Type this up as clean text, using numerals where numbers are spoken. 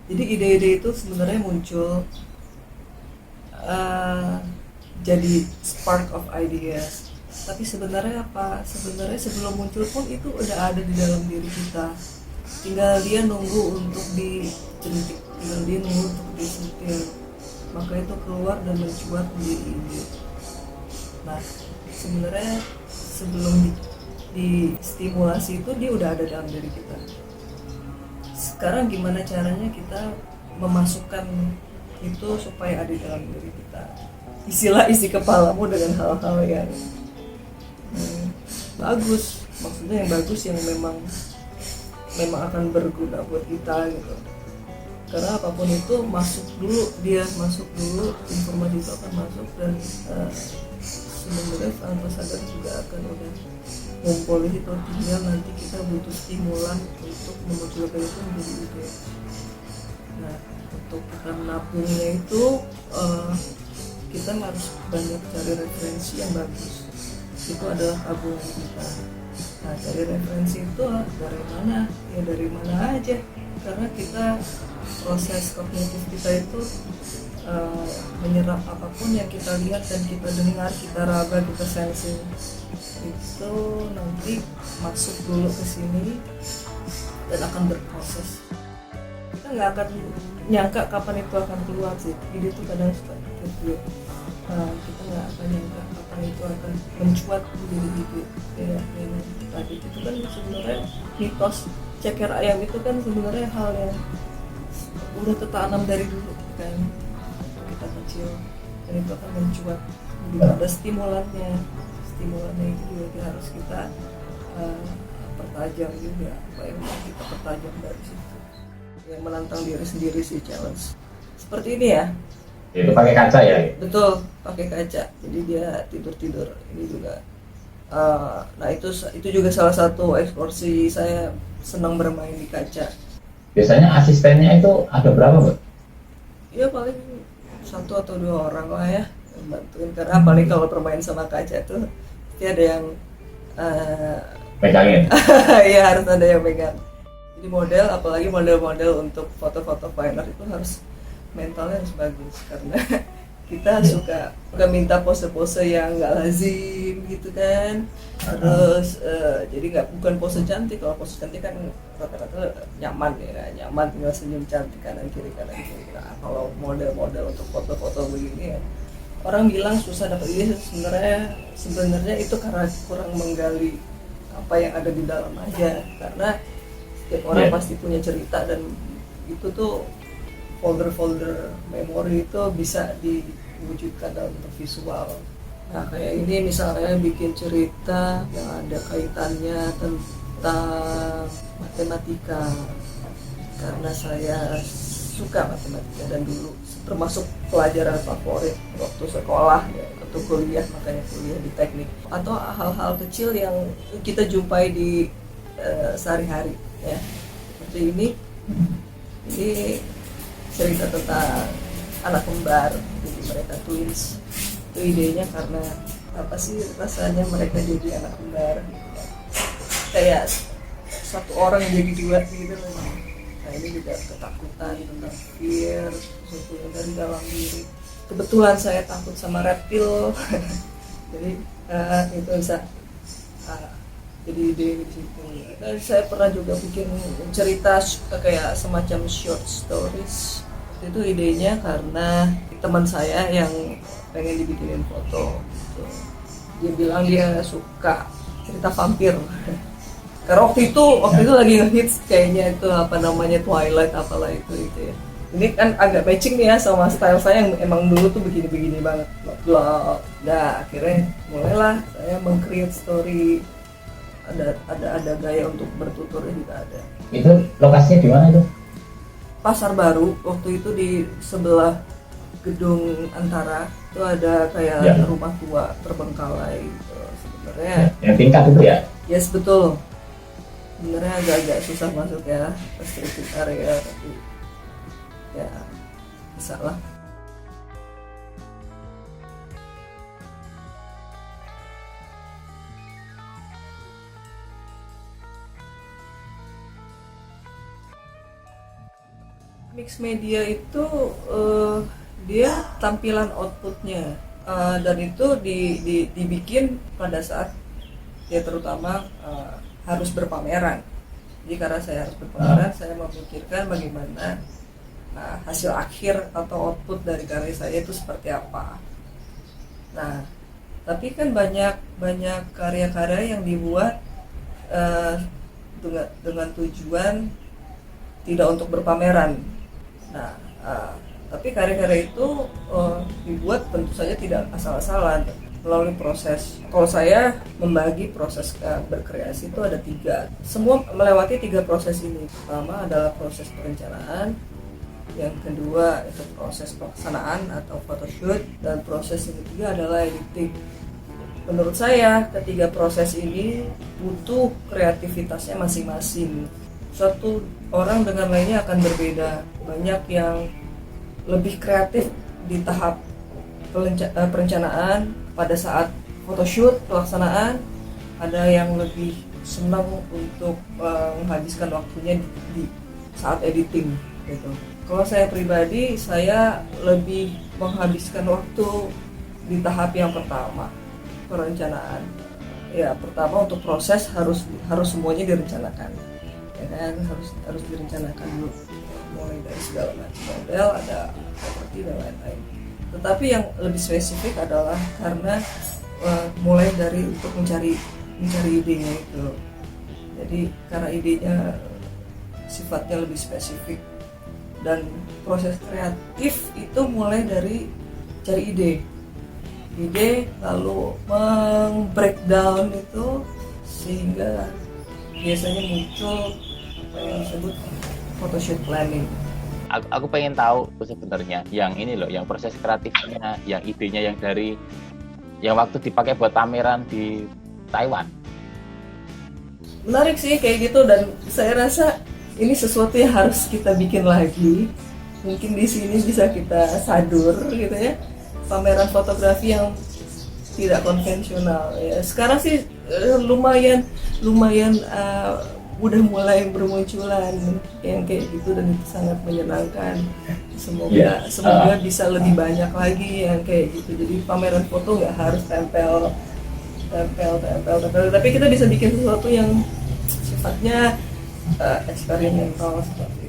Jadi ide-ide itu sebenarnya muncul uh, jadi spark of ideas. Tapi sebenarnya apa? Sebenarnya sebelum muncul pun itu udah ada di dalam diri kita. Tinggal dia nunggu untuk dicentik, tinggal dia nunggu untuk disentil. Maka itu keluar dan mencuat menjadi ide. Nah, sebenarnya sebelum di stimulasi itu dia udah ada dalam diri kita. Sekarang gimana caranya kita memasukkan itu supaya ada dalam diri kita? Isi kepalamu dengan hal-hal yang bagus, maksudnya yang bagus yang memang akan berguna buat kita gitu. Karena apapun itu masuk dulu, informasi itu akan masuk dan sebenarnya tanpa sadar juga akan udah ngumpul di situ. Tinggal nanti kita butuh stimulan untuk memunculkan itu menjadi ide. Nah, untuk kita menabungnya itu kita harus banyak cari referensi yang bagus. Itu adalah tabungan kita. Nah, cari referensi itu dari mana? Ya dari mana aja. Karena kita proses kognitif kita itu menyerap apapun yang kita lihat dan kita dengar, kita raba, kita sensing, itu nanti masuk dulu ke sini dan akan berproses. Kita nggak akan nyangka kapan itu akan keluar sih. Jadi itu kadang suka gitu. Kita nggak akan nyangka kapan itu akan mencuat menjadi ide. Kayak tadi itu kan sebenarnya mitos ceker ayam itu kan sebenarnya hal yang udah tertanam dari dulu kan kita kecil, dan itu akan mencuat. Jadi ada stimulannya itu juga harus kita pertajam juga, apa yang mau kita pertajam dari situ, yang menantang diri sendiri sih, challenge seperti ini ya. Itu pakai kaca ya? Betul, pakai kaca. Jadi dia tidur ini juga. Nah itu juga salah satu eksplorasi saya, senang bermain di kaca. Biasanya asistennya itu ada berapa, Mbak? Ya paling 1 atau 2 orang lah ya yang bantuin, karena paling kalau bermain sama kaca tuh pasti ada yang Pegangin? ya harus ada yang pegang. Jadi apalagi model-model untuk foto-foto finer itu harus mentalnya harus bagus, karena kita suka minta pose-pose yang nggak lazim gitu kan. Terus jadi bukan pose cantik. Kalau pose cantik kan rata-rata nyaman ya, nyaman tinggal senyum cantik kanan kiri. Nah, kalau model-model untuk foto-foto begini ya, orang bilang susah dapat ide. Sebenarnya itu karena kurang menggali apa yang ada di dalam aja, karena setiap orang pasti punya cerita, dan itu tuh folder memori itu bisa diwujudkan dalam bentuk visual. Nah kayak ini misalnya bikin cerita yang ada kaitannya tentang matematika, karena saya suka matematika dan dulu termasuk pelajaran favorit waktu sekolah ya, atau kuliah, makanya kuliah di teknik. Atau hal-hal kecil yang kita jumpai di sehari-hari ya, seperti ini cerita tentang anak kembar, jadi mereka twins. Itu idenya karena apa sih rasanya mereka jadi anak kembar, kayak satu orang jadi dua gitu. Nah ini juga ketakutan tentang fear, sesuatu yang dari dalam diri. Kebetulan saya takut sama reptil jadi itu bisa jadi ide di situ. Dan saya pernah juga bikin cerita kayak semacam short stories. Itu idenya karena teman saya yang pengen dibikinin foto gitu. Dia bilang dia suka cerita vampir karena waktu itu lagi ngehits kayaknya itu apa namanya Twilight apalah itu ya. Ini kan agak matching nih ya sama style saya yang emang dulu tuh begini banget blog. Nah akhirnya mulailah saya meng-create story, ada gaya untuk bertuturnya juga ada. Itu lokasinya di mana itu? Pasar Baru, waktu itu di sebelah gedung Antara itu ada kayak rumah tua terbengkalai gitu. Sebenarnya yang tingkat itu ya? Yes, betul. Sebenarnya agak susah masuk ya, restricted area, tapi ya bisa lah. Mix media itu dia tampilan outputnya, dan itu dibikin pada saat ya terutama harus berpameran. Jadi karena saya harus berpameran, saya memikirkan bagaimana hasil akhir atau output dari karya saya itu seperti apa. Nah, tapi kan banyak karya-karya yang dibuat dengan tujuan tidak untuk berpameran. Nah, tapi karya-karya itu dibuat tentu saja tidak asal-asalan, melalui proses. Kalau saya membagi proses berkreasi itu ada 3. Semua melewati 3 proses ini. Pertama adalah proses perencanaan, yang kedua itu proses pelaksanaan atau photoshoot, dan proses yang ketiga adalah editing. Menurut saya ketiga proses ini butuh kreativitasnya masing-masing. Satu orang dengan lainnya akan berbeda. Banyak yang lebih kreatif di tahap perencanaan, pada saat photoshoot, pelaksanaan. Ada yang lebih senang untuk menghabiskan waktunya di saat editing gitu. Kalau saya pribadi, saya lebih menghabiskan waktu di tahap yang pertama, perencanaan. Ya, pertama untuk proses harus semuanya direncanakan. Ya kan, harus direncanakan dulu, mulai dari segala macam model, ada properti dan lain-lain. Tetapi yang lebih spesifik adalah karena mulai dari untuk mencari idenya itu. Jadi karena idenya sifatnya lebih spesifik, dan proses kreatif itu mulai dari cari ide lalu breakdown itu sehingga biasanya muncul apa yang disebut photoshoot planning. Aku pengen tahu sebenarnya yang ini loh, yang proses kreatifnya, yang idenya yang dari yang waktu dipakai buat pameran di Taiwan. Menarik sih kayak gitu, dan saya rasa ini sesuatu yang harus kita bikin lagi. Mungkin di sini bisa kita sadur gitu ya, pameran fotografi yang tidak konvensional ya. Sekarang sih lumayan udah mulai bermunculan yang kayak gitu, dan itu sangat menyenangkan. Semoga bisa lebih banyak lagi yang kayak gitu. Jadi pameran foto nggak harus tempel, tapi kita bisa bikin sesuatu yang sifatnya eksperimental seperti